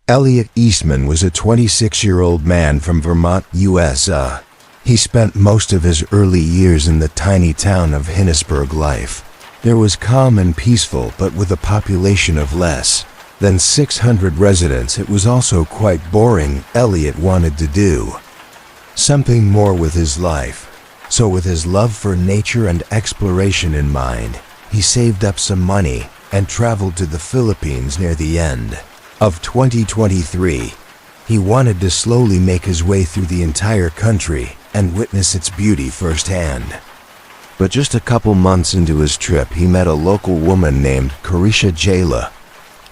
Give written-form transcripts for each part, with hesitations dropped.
Elliot Eastman was a 26-year-old man from Vermont, USA. He spent most of his early years in the tiny town of Hinnisburg life. There was calm and peaceful, but with a population of less than 600 residents, it was also quite boring. Elliot wanted to do something more with his life. So with his love for nature and exploration in mind, he saved up some money and traveled to the Philippines near the end of 2023. He wanted to slowly make his way through the entire country and witness its beauty firsthand. But just a couple months into his trip, he met a local woman named Carisha Jayla.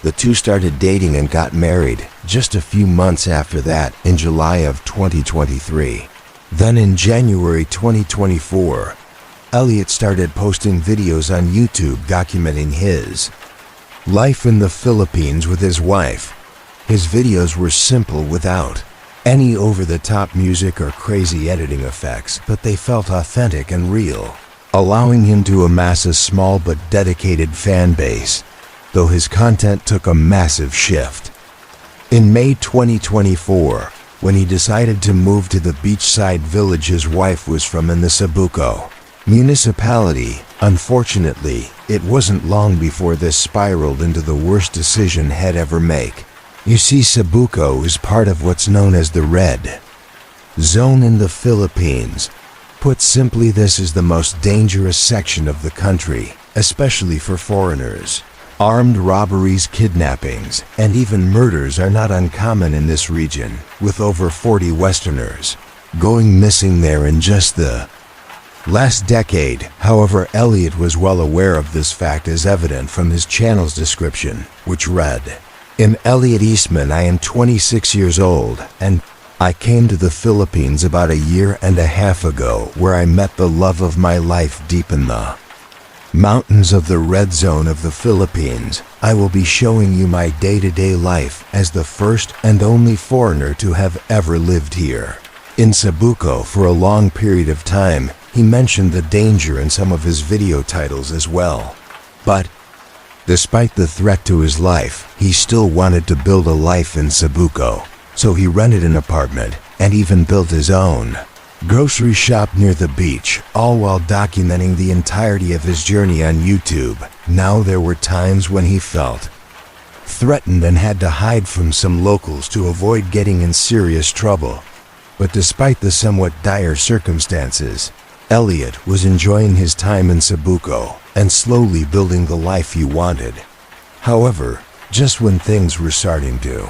The two started dating and got married just a few months after that, in July of 2023. Then in January 2024, Elliot started posting videos on YouTube documenting his life in the Philippines with his wife. His videos were simple, without any over-the-top music or crazy editing effects, but they felt authentic and real, allowing him to amass a small but dedicated fan base, though his content took a massive shift. In May 2024, when he decided to move to the beachside village his wife was from in the Cebuco municipality, unfortunately, it wasn't long before this spiraled into the worst decision he'd ever make. You see, Cebuco is part of what's known as the Red Zone in the Philippines. Put simply, this is the most dangerous section of the country, especially for foreigners. Armed robberies, kidnappings, and even murders are not uncommon in this region, with over 40 Westerners going missing there in just the last decade. However, Elliot was well aware of this fact, as evident from his channel's description, which read, "In Elliot Eastman, I am 26 years old, and I came to the Philippines about a year and a half ago, where I met the love of my life deep in the mountains of the Red Zone of the Philippines. I will be showing you my day-to-day life as the first and only foreigner to have ever lived here." In Cebuco for a long period of time, he mentioned the danger in some of his video titles as well. But despite the threat to his life, he still wanted to build a life in Cebuco, so he rented an apartment and even built his own grocery shop near the beach, all while documenting the entirety of his journey on YouTube. Now, there were times when he felt threatened and had to hide from some locals to avoid getting in serious trouble. But despite the somewhat dire circumstances, Elliot was enjoying his time in Cebuco and slowly building the life he wanted. However, just when things were starting to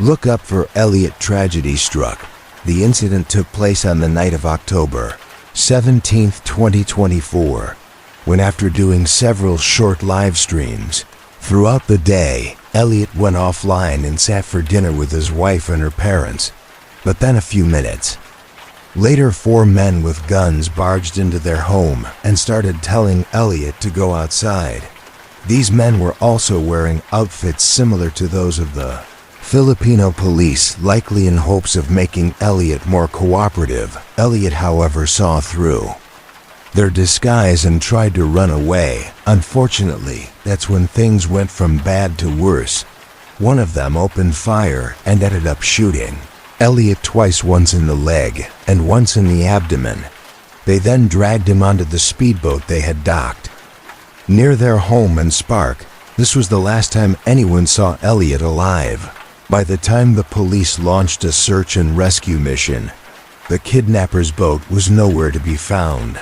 look up for Elliot, tragedy struck. The incident took place on the night of October 17, 2024, when, after doing several short live streams throughout the day, Elliot went offline and sat for dinner with his wife and her parents. But then a few minutes later, 4 men with guns barged into their home and started telling Elliot to go outside. These men were also wearing outfits similar to those of the Filipino police, likely in hopes of making Elliot more cooperative. Elliot, however, saw through their disguise and tried to run away. Unfortunately, that's when things went from bad to worse. One of them opened fire and ended up shooting Elliot twice, once in the leg and once in the abdomen. They then dragged him onto the speedboat they had docked near their home in Spark. This was the last time anyone saw Elliot alive. By the time the police launched a search and rescue mission, the kidnappers' boat was nowhere to be found.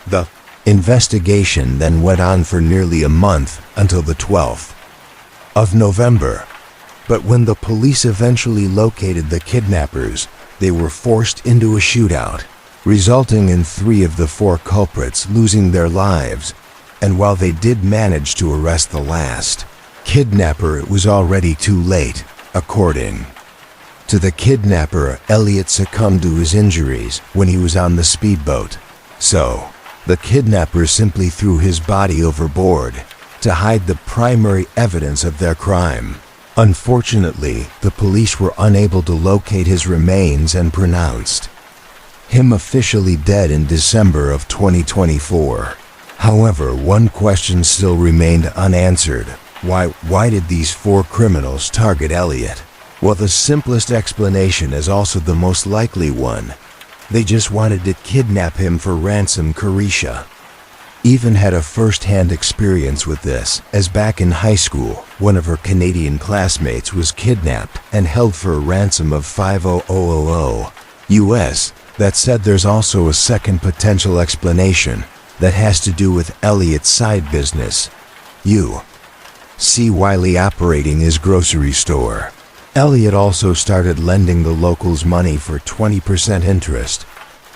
The investigation then went on for nearly a month, until the 12th of November. But when the police eventually located the kidnappers, they were forced into a shootout, resulting in 3 of the 4 culprits losing their lives. And while they did manage to arrest the last kidnapper, it was already too late. According to the kidnapper, Elliot succumbed to his injuries when he was on the speedboat. So, the kidnapper simply threw his body overboard to hide the primary evidence of their crime. Unfortunately, the police were unable to locate his remains and pronounced him officially dead in December of 2024. However, one question still remained unanswered. Why did these 4 criminals target Elliot? While the simplest explanation is also the most likely one, they just wanted to kidnap him for ransom. Carisha even had a first-hand experience with this, as back in high school, one of her Canadian classmates was kidnapped and held for a ransom of $5,000 US. That said, there's also a second potential explanation that has to do with Elliot's side business. Wiley operating his grocery store. Elliot also started lending the locals money for 20% interest.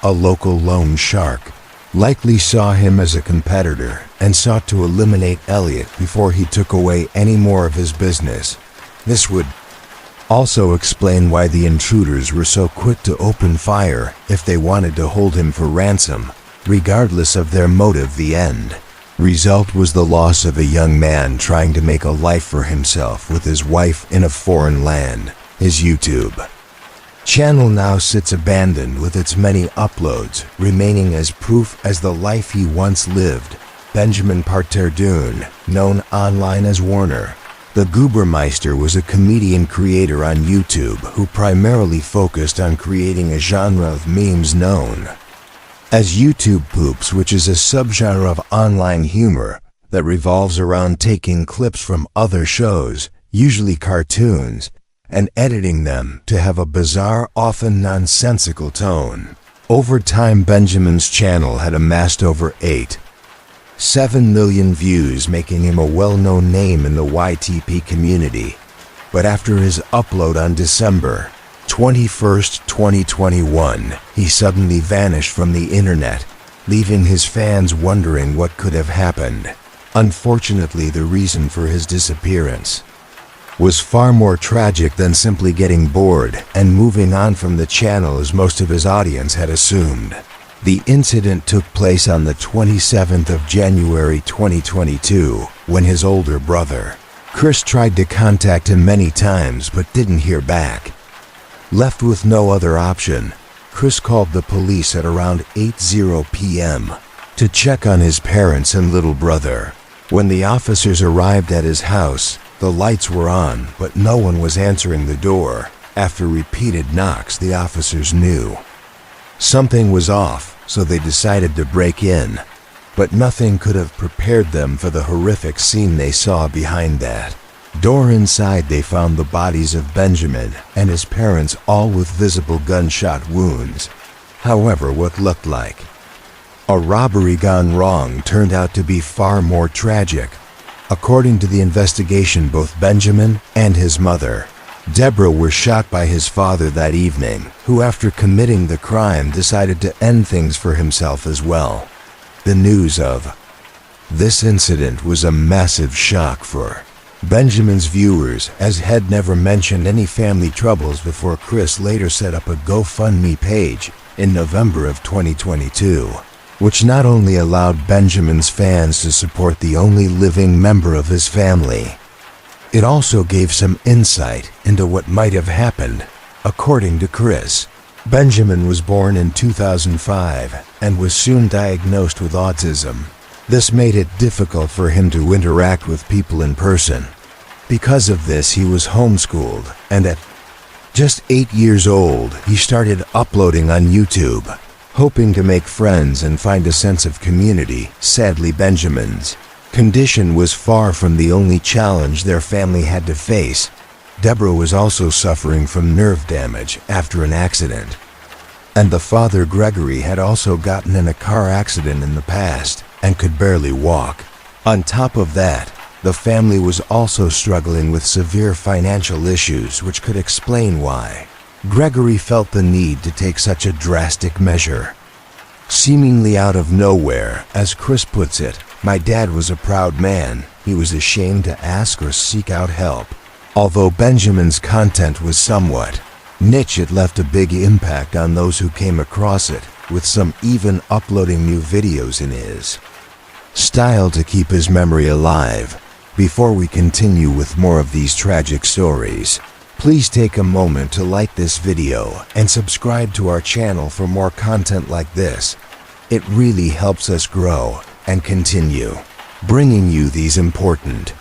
A local loan shark likely saw him as a competitor and sought to eliminate Elliot before he took away any more of his business. This would also explain why the intruders were so quick to open fire if they wanted to hold him for ransom, regardless of their motive. The end result was the loss of a young man trying to make a life for himself with his wife in a foreign land. His YouTube channel now sits abandoned, with its many uploads remaining as proof as the life he once lived. Benjamin Parterdoon, known online as Warner the Goobermeister, was a comedian creator on YouTube who primarily focused on creating a genre of memes known as YouTube poops, which is a subgenre of online humor that revolves around taking clips from other shows, usually cartoons, and editing them to have a bizarre, often nonsensical tone. Over time, Benjamin's channel had amassed over 7 million views, making him a well-known name in the YTP community. But after his upload on December 21st, 2021, he suddenly vanished from the internet, leaving his fans wondering what could have happened. Unfortunately, the reason for his disappearance was far more tragic than simply getting bored and moving on from the channel, as most of his audience had assumed. The incident took place on the 27th of January 2022, when his older brother, Chris, tried to contact him many times but didn't hear back. Left with no other option, Chris called the police at around 8:00 p.m. to check on his parents and little brother. When the officers arrived at his house, the lights were on, but no one was answering the door. After repeated knocks, the officers knew something was off, so they decided to break in. But nothing could have prepared them for the horrific scene they saw behind that door. Inside, they found the bodies of Benjamin and his parents, all with visible gunshot wounds. However, what looked like a robbery gone wrong turned out to be far more tragic. According to the investigation, both Benjamin and his mother, Deborah, were shot by his father that evening, who after committing the crime decided to end things for himself as well. The news of this incident was a massive shock for Benjamin's viewers, as had never mentioned any family troubles before. Chris later set up a GoFundMe page in November of 2022, which not only allowed Benjamin's fans to support the only living member of his family, it also gave some insight into what might have happened. According to Chris, Benjamin was born in 2005 and was soon diagnosed with autism. This made it difficult for him to interact with people in person. Because of this, he was homeschooled, and at just 8 years old, he started uploading on YouTube, hoping to make friends and find a sense of community. Sadly, Benjamin's condition was far from the only challenge their family had to face. Deborah was also suffering from nerve damage after an accident, and the father, Gregory, had also gotten in a car accident in the past and could barely walk. On top of that, the family was also struggling with severe financial issues, which could explain why Gregory felt the need to take such a drastic measure. Seemingly out of nowhere, as Chris puts it, "My dad was a proud man. He was ashamed to ask or seek out help." Although Benjamin's content was somewhat niche, it left a big impact on those who came across it, with some even uploading new videos in his style to keep his memory alive. Before we continue with more of these tragic stories, please take a moment to like this video and subscribe to our channel for more content like this. It really helps us grow and continue bringing you these important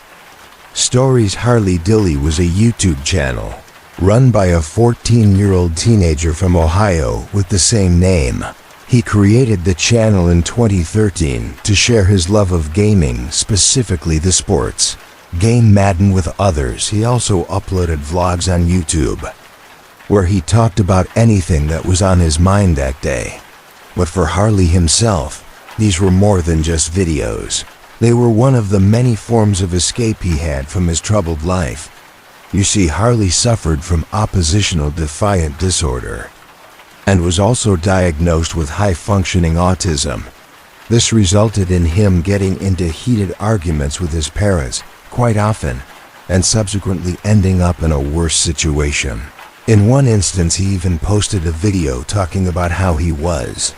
stories. Harley Dilly was a YouTube channel run by a 14-year-old teenager from Ohio with the same name. He created the channel in 2013 to share his love of gaming, specifically the sports game Madden with others. He also uploaded vlogs on YouTube, where he talked about anything that was on his mind that day. But for Harley himself, these were more than just videos. They were one of the many forms of escape he had from his troubled life. You see, Harley suffered from oppositional defiant disorder and was also diagnosed with high-functioning autism. This resulted in him getting into heated arguments with his parents quite often, and subsequently ending up in a worse situation. In one instance, he even posted a video talking about how he was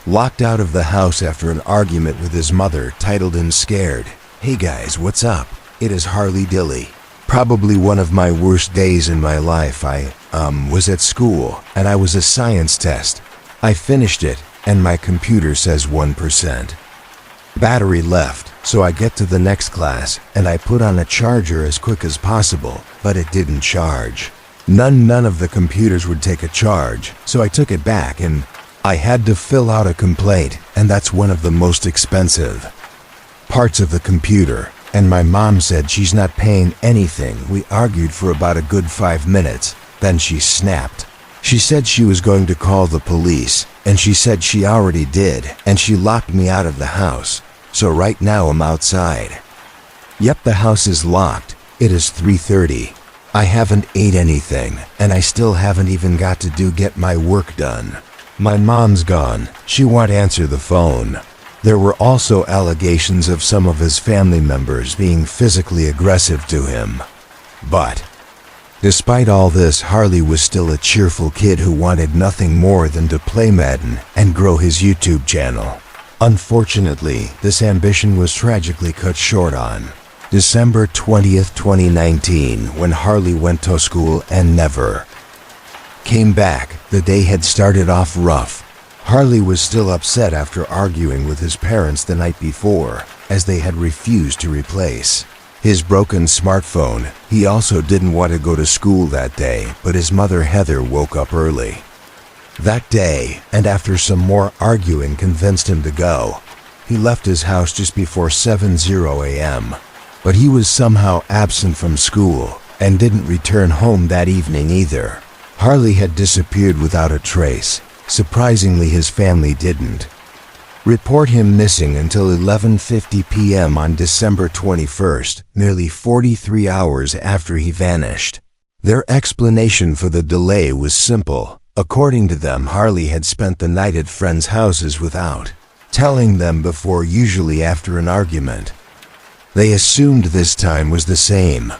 locked out of the house after an argument with his mother, titled and scared, "Hey guys, what's up? It is Harley Dilly. Probably one of my worst days in my life. I was at school and I was a science test. I finished it and my computer says 1%. Battery left, so I get to the next class and I put on a charger as quick as possible, but it didn't charge. None of the computers would take a charge, so I took it back and I had to fill out a complaint, and that's one of the most expensive parts of the computer. And my mom said she's not paying anything. We argued for about a good 5 minutes, then she snapped. She said she was going to call the police, and she said she already did, and she locked me out of the house. So right now I'm outside. Yep, the house is locked. It is 3:30. I haven't ate anything, and I still haven't even got to get my work done. My mom's gone. She won't answer the phone. There were also allegations of some of his family members being physically aggressive to him. But despite all this, Harley was still a cheerful kid who wanted nothing more than to play Madden and grow his YouTube channel. Unfortunately, this ambition was tragically cut short on December 20th, 2019, when Harley went to school and never came back. The day had started off rough. Harley was still upset after arguing with his parents the night before, as they had refused to replace his broken smartphone. He also didn't want to go to school that day, but his mother Heather woke up early that day, and after some more arguing convinced him to go. He left his house just before 7:00 a.m., but he was somehow absent from school and didn't return home that evening either. Harley had disappeared without a trace. Surprisingly, his family didn't report him missing until 11:50 p.m. on December 21st, nearly 43 hours after he vanished. Their explanation for the delay was simple. According to them, Harley had spent the night at friends' houses without telling them before, usually after an argument. They assumed this time was the same.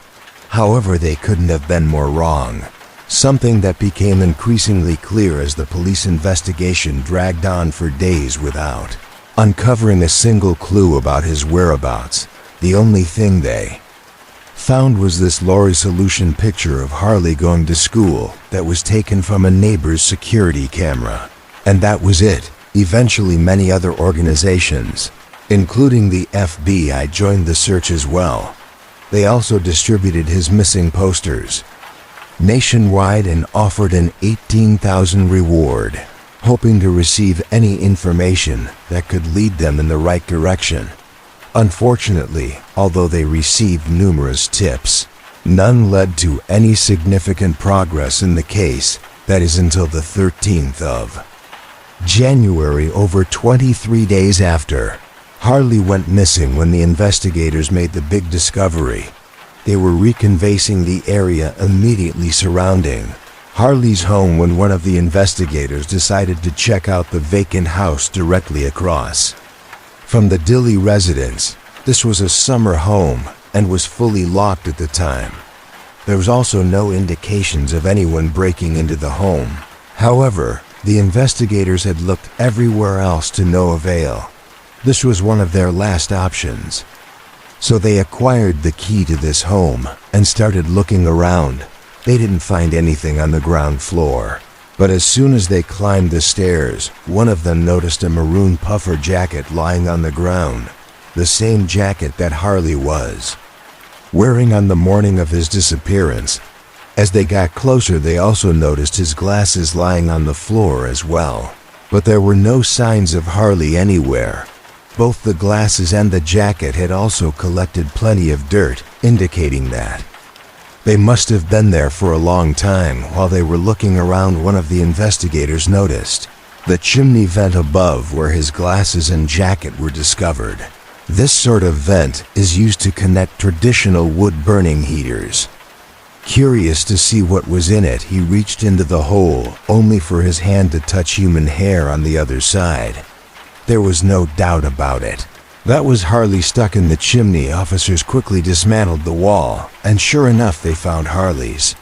However, they couldn't have been more wrong. Something that became increasingly clear as the police investigation dragged on for days without uncovering a single clue about his whereabouts. The only thing they found was this Lori Solution picture of Harley going to school that was taken from a neighbor's security camera. And that was it. Eventually, many other organizations, including the FBI, joined the search as well. They also distributed his missing posters nationwide and offered an $18,000 reward, hoping to receive any information that could lead them in the right direction. Unfortunately, although they received numerous tips, none led to any significant progress in the case. That is until the 13th of January, over 23 days after Harley went missing, when the investigators made the big discovery. They were recanvassing the area immediately surrounding Harley's home when one of the investigators decided to check out the vacant house directly across from the Dilly residence. This was a summer home and was fully locked at the time. There was also no indications of anyone breaking into the home. However, the investigators had looked everywhere else to no avail. This was one of their last options. So they acquired the key to this home and started looking around. They didn't find anything on the ground floor, but as soon as they climbed the stairs, one of them noticed a maroon puffer jacket lying on the ground, the same jacket that Harley was wearing on the morning of his disappearance. As they got closer, they also noticed his glasses lying on the floor as well. But there were no signs of Harley anywhere. Both the glasses and the jacket had also collected plenty of dirt, indicating that they must have been there for a long time. While they were looking around, one of the investigators noticed the chimney vent above where his glasses and jacket were discovered. This sort of vent is used to connect traditional wood-burning heaters. Curious to see what was in it, he reached into the hole, only for his hand to touch human hair on the other side. There was no doubt about it. That was Harley stuck in the chimney. Officers quickly dismantled the wall, and sure enough, they found Harley's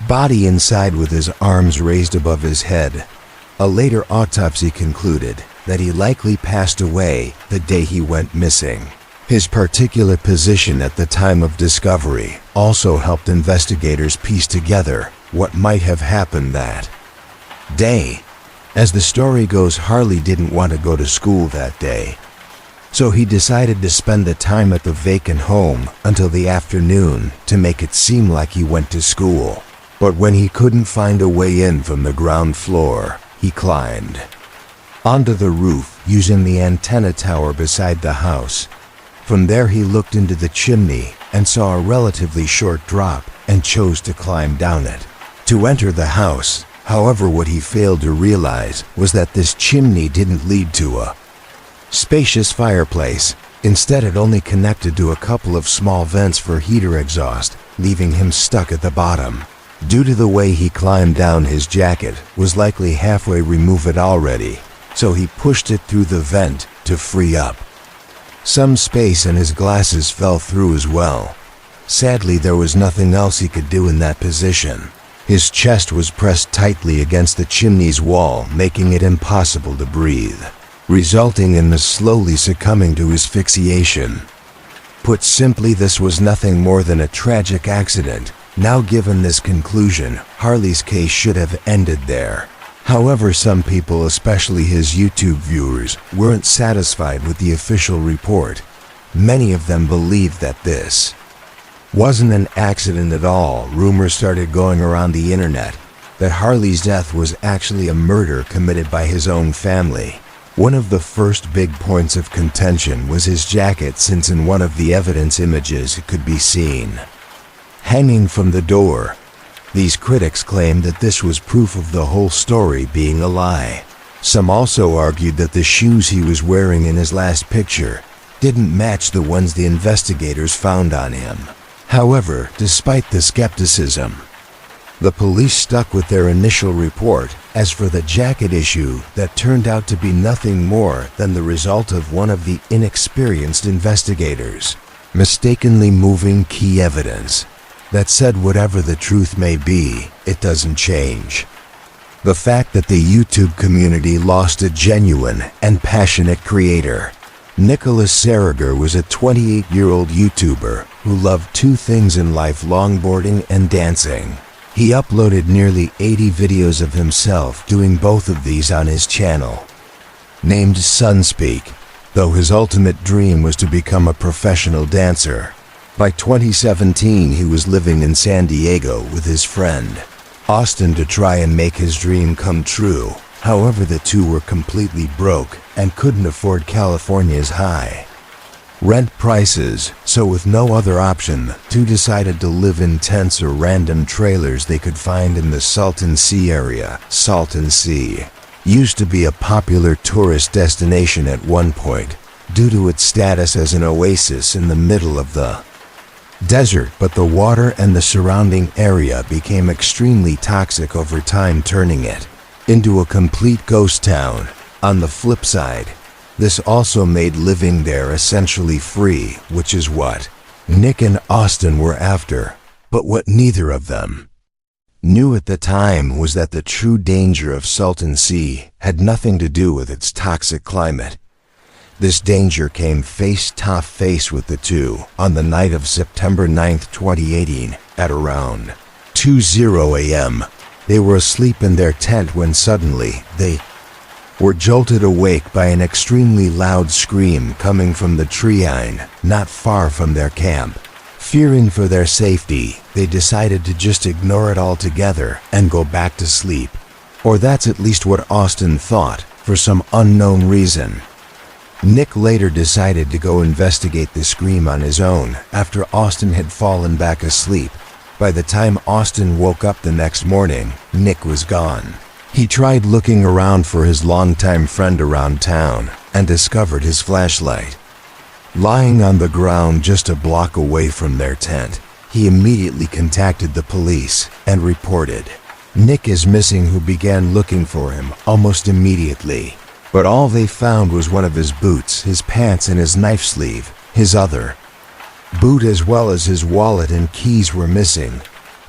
body inside with his arms raised above his head. A later autopsy concluded that he likely passed away the day he went missing. His particular position at the time of discovery also helped investigators piece together what might have happened that day. As the story goes, Harley didn't want to go to school that day, so he decided to spend the time at the vacant home until the afternoon to make it seem like he went to school. But when he couldn't find a way in from the ground floor, he climbed onto the roof using the antenna tower beside the house. From there he looked into the chimney and saw a relatively short drop and chose to climb down it to enter the house. However, what he failed to realize was that this chimney didn't lead to a spacious fireplace. Instead, it only connected to a couple of small vents for heater exhaust, leaving him stuck at the bottom. Due to the way he climbed down, his jacket was likely halfway removed already, so he pushed it through the vent to free up some space, and his glasses fell through as well. Sadly, there was nothing else he could do in that position. His chest was pressed tightly against the chimney's wall, making it impossible to breathe, resulting in the slowly succumbing to asphyxiation. Put simply, this was nothing more than a tragic accident. Now, given this conclusion, Harley's case should have ended there. However, some people, especially his YouTube viewers, weren't satisfied with the official report. Many of them believed that this wasn't an accident at all. Rumors started going around the internet that Harley's death was actually a murder committed by his own family. One of the first big points of contention was his jacket, since in one of the evidence images it could be seen hanging from the door. These critics claimed that this was proof of the whole story being a lie. Some also argued that the shoes he was wearing in his last picture didn't match the ones the investigators found on him. However, despite the skepticism, the police stuck with their initial report. As for the jacket issue, that turned out to be nothing more than the result of one of the inexperienced investigators mistakenly moving key evidence. That said, whatever the truth may be, it doesn't change the fact that the YouTube community lost a genuine and passionate creator. Nicholas Sarager was a 28-year-old YouTuber who loved two things in life: longboarding and dancing. He uploaded nearly 80 videos of himself doing both of these on his channel, named Sunspeak, though his ultimate dream was to become a professional dancer. By 2017, he was living in San Diego with his friend Austin to try and make his dream come true. However, the two were completely broke and couldn't afford California's high rent prices, so with no other option, the two decided to live in tents or random trailers they could find in the Salton Sea area. Salton Sea used to be a popular tourist destination at one point due to its status as an oasis in the middle of the desert, but the water and the surrounding area became extremely toxic over time, turning it into a complete ghost town. On the flip side, this also made living there essentially free, which is what Nick and Austin were after. But what neither of them knew at the time was that the true danger of Salton Sea had nothing to do with its toxic climate. This danger came face-to-face with the two on the night of September 9, 2018, at around 2:00 a.m. They were asleep in their tent when suddenly they were jolted awake by an extremely loud scream coming from the treeline not far from their camp. Fearing for their safety, they decided to just ignore it altogether and go back to sleep. Or that's at least what Austin thought, for some unknown reason. Nick later decided to go investigate the scream on his own after Austin had fallen back asleep. By the time Austin woke up the next morning, Nick was gone. He tried looking around for his longtime friend around town and discovered his flashlight lying on the ground just a block away from their tent. He immediately contacted the police and reported Nick is missing, who began looking for him almost immediately. But all they found was one of his boots, his pants, and his knife sleeve. His other boot as well as his wallet and keys were missing.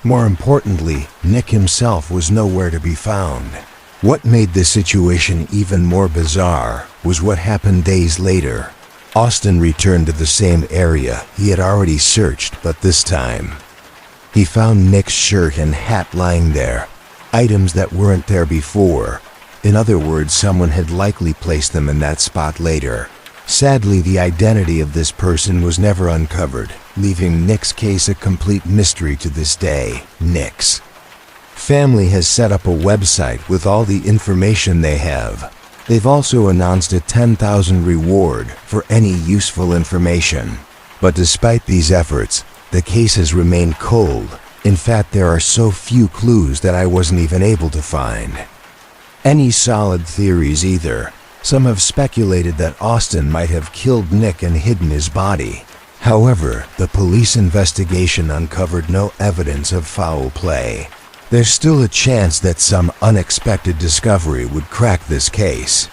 More importantly, Nick himself was nowhere to be found. What made the situation even more bizarre was what happened days later. Austin returned to the same area he had already searched, but this time he found Nick's shirt and hat lying there, items that weren't there before. In other words, someone had likely placed them in that spot later. Sadly, the identity of this person was never uncovered, leaving Nick's case a complete mystery to this day. Nick's family has set up a website with all the information they have. They've also announced a $10,000 reward for any useful information. But despite these efforts, the case has remained cold. In fact, there are so few clues that I wasn't even able to find any solid theories either. Some have speculated that Austin might have killed Nick and hidden his body. However, the police investigation uncovered no evidence of foul play. There's still a chance that some unexpected discovery would crack this case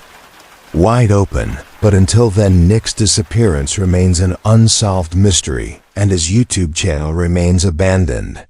wide open, but until then, Nick's disappearance remains an unsolved mystery, and his YouTube channel remains abandoned.